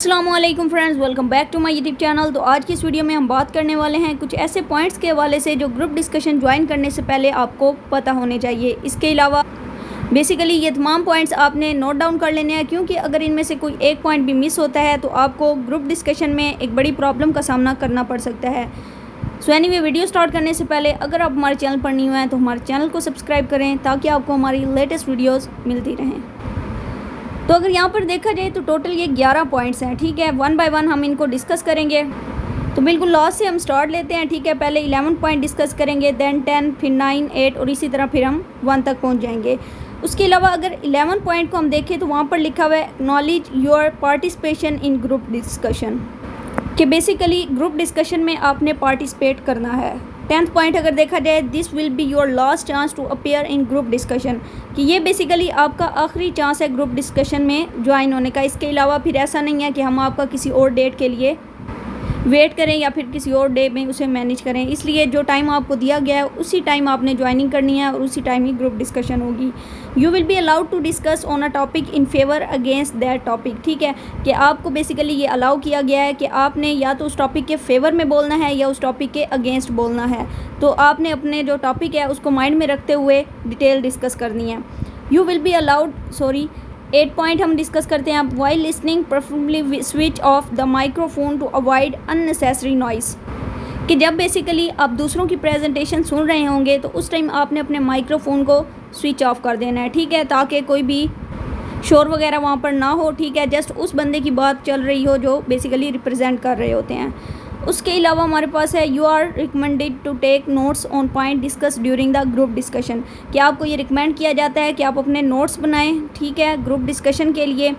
अस्सलामुअलैकुम friends, welcome back to my YouTube channel. तो आज की इस वीडियो में हम बात करने वाले हैं कुछ ऐसे पॉइंट्स के हवाले से जो ग्रुप डिस्कशन ज्वाइन करने से पहले आपको पता होने चाहिए। इसके अलावा बेसिकली ये तमाम पॉइंट्स आपने नोट डाउन कर लेने हैं, क्योंकि अगर इनमें से कोई एक पॉइंट भी मिस होता है तो आपको ग्रुप डिस्कशन में एक बड़ी प्रॉब्लम का सामना करना पड़ सकता है। सो एनीवे, वीडियो स्टार्ट करने से पहले अगर आप हमारे चैनल पर न्यू हैं तो हमारे चैनल को सब्सक्राइब करें ताकि आपको हमारी लेटेस्ट वीडियोज़ मिलती रहें। तो अगर यहाँ पर देखा जाए तो टोटल ये 11 पॉइंट्स हैं, ठीक है। वन बाय वन हम इनको डिस्कस करेंगे। तो बिल्कुल लास्ट से हम स्टार्ट लेते हैं, ठीक है। पहले 11 पॉइंट डिस्कस करेंगे, देन 10, फिर 9, 8 और इसी तरह फिर हम 1 तक पहुँच जाएंगे। उसके अलावा अगर 11 पॉइंट को हम देखें तो वहाँ पर लिखा हुआ है acknowledge your participation in group discussion, कि बेसिकली ग्रुप डिस्कशन में आपने पार्टिसिपेट करना है। 10th पॉइंट अगर देखा जाए, this will be your last chance to appear in group discussion, कि ये बेसिकली आपका आखिरी चांस है ग्रुप डिस्कशन में ज्वाइन होने का। इसके अलावा फिर ऐसा नहीं है कि हम आपका किसी और डेट के लिए वेट करें या फिर किसी और डे में उसे मैनेज करें। इसलिए जो टाइम आपको दिया गया है उसी टाइम आपने ज्वाइनिंग करनी है और उसी टाइम ही ग्रुप डिस्कशन होगी। You will be allowed to discuss on a topic in favour against that topic, ठीक है। कि आपको बेसिकली ये अलाउ किया गया है कि आपने या तो उस टॉपिक के फेवर में बोलना है या उस टॉपिक के अगेंस्ट बोलना है। तो आपने अपने जो टॉपिक है उसको माइंड में रखते हुए डिटेल डिस्कस करनी है। You will be allowed 8 point हम डिस्कस करते हैं। While listening preferably switch off the microphone to avoid unnecessary noise, कि जब बेसिकली आप दूसरों की प्रेजेंटेशन सुन रहे होंगे तो उस टाइम आपने अपने माइक्रोफोन को स्विच ऑफ कर देना है, ठीक है, ताकि कोई भी शोर वगैरह वहाँ पर ना हो, ठीक है। जस्ट उस बंदे की बात चल रही हो जो बेसिकली रिप्रेजेंट कर रहे होते हैं। उसके अलावा हमारे पास है you are recommended to take notes on point discuss during the group discussion, कि आपको ये रिकमेंड किया जाता है कि आप अपने नोट्स बनाएं, ठीक है, ग्रुप डिस्कशन के लिए।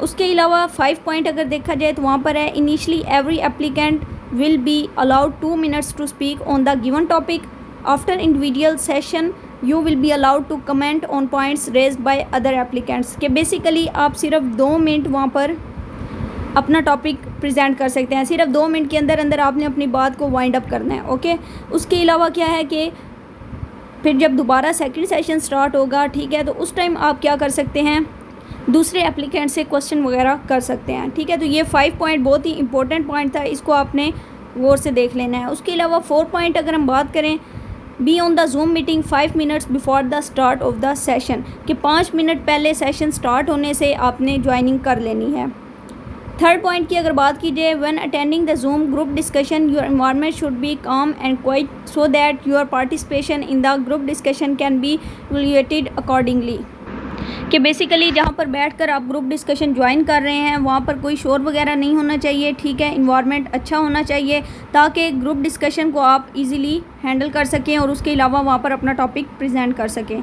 उसके अलावा 5 पॉइंट अगर देखा जाए तो वहाँ पर है initially every applicant will be allowed 2 minutes to speak on the given topic. After individual session you will be allowed to comment on points raised by other applicants, के बेसिकली आप सिर्फ 2 मिनट वहाँ पर अपना टॉपिक प्रेजेंट कर सकते हैं। सिर्फ 2 मिनट के अंदर अंदर आपने अपनी बात को वाइंड अप करना है, ओके। उसके अलावा क्या है कि फिर जब दोबारा सेकंड सेशन स्टार्ट होगा, ठीक है, तो उस टाइम आप क्या कर सकते हैं, दूसरे एप्लीकेंट से क्वेश्चन वगैरह कर सकते हैं, ठीक है। तो ये 5 पॉइंट बहुत ही इंपॉर्टेंट पॉइंट था, इसको आपने गौर से देख लेना है। उसके अलावा 4 पॉइंट अगर हम बात करें, be on the zoom meeting 5 minutes before the start of the session, कि 5 मिनट पहले सेशन स्टार्ट होने से आपने ज्वाइनिंग कर लेनी है। 3rd पॉइंट की अगर बात की जाए, when attending the Zoom group discussion your environment should be calm and quiet so that your participation in the group discussion can be evaluated accordingly, कि बेसिकली जहाँ पर बैठकर आप ग्रुप डिस्कशन ज्वाइन कर रहे हैं वहाँ पर कोई शोर वगैरह नहीं होना चाहिए, ठीक है। इन्वायरमेंट अच्छा होना चाहिए ताकि ग्रुप डिस्कशन को आप इजीली हैंडल कर सकें और उसके अलावा वहाँ पर अपना टॉपिक प्रेजेंट कर सकें।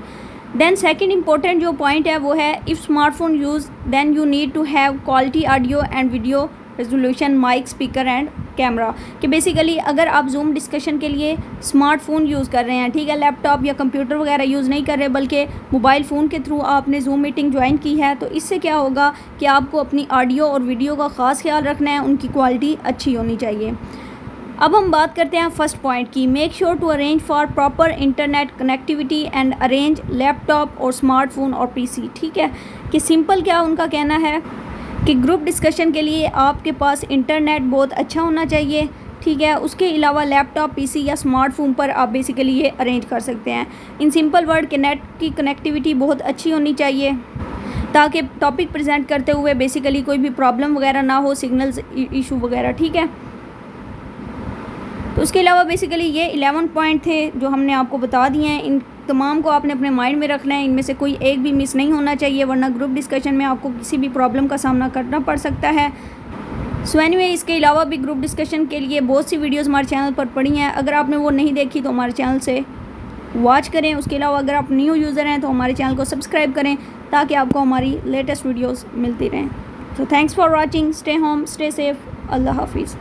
देन सेकंड इंपॉर्टेंट जो पॉइंट है वो है if smartphone use then you need to have quality audio and video resolution mic speaker and camera, कि बेसिकली अगर आप जूम डिस्कशन के लिए स्मार्टफोन यूज़ कर रहे हैं, ठीक है, लैपटॉप या कंप्यूटर वगैरह यूज़ नहीं कर रहे बल्कि मोबाइल फ़ोन के थ्रू आपने जूम मीटिंग ज्वाइन की है, तो इससे क्या होगा कि आपको अपनी ऑडियो और वीडियो का ख़ास ख्याल रखना है, उनकी क्वालिटी अच्छी होनी चाहिए। अब हम बात करते हैं फर्स्ट पॉइंट की, make sure to arrange for proper internet connectivity and arrange laptop और स्मार्टफोन और पीसी, ठीक है। कि सिंपल क्या उनका कहना है कि ग्रुप डिस्कशन के लिए आपके पास इंटरनेट बहुत अच्छा होना चाहिए, ठीक है। उसके अलावा लैपटॉप, पीसी या स्मार्टफोन पर आप बेसिकली ये अरेंज कर सकते हैं। इन सिंपल वर्ड के नेट की कनेक्टिविटी बहुत अच्छी होनी चाहिए ताकि टॉपिक प्रेजेंट करते हुए बेसिकली कोई भी प्रॉब्लम वगैरह ना हो, सिग्नल्स इशू वगैरह, ठीक है। तो उसके अलावा बेसिकली ये 11 पॉइंट थे जो हमने आपको बता दिए हैं। इन तमाम को आपने अपने माइंड में रखना है, इनमें से कोई एक भी मिस नहीं होना चाहिए, वरना ग्रुप डिस्कशन में आपको किसी भी प्रॉब्लम का सामना करना पड़ सकता है। सो एनीवे, इसके अलावा भी ग्रुप डिस्कशन के लिए बहुत सी वीडियोस हमारे चैनल पर पड़ी हैं, अगर आपने वो नहीं देखी तो हमारे चैनल से वॉच करें। उसके अलावा अगर आप न्यू यूज़र हैं तो हमारे चैनल को सब्सक्राइब करें ताकि आपको हमारी लेटेस्ट वीडियोज़ मिलती रहें। So thanks for watching, stay home, stay safe, अल्लाह हाफिज़।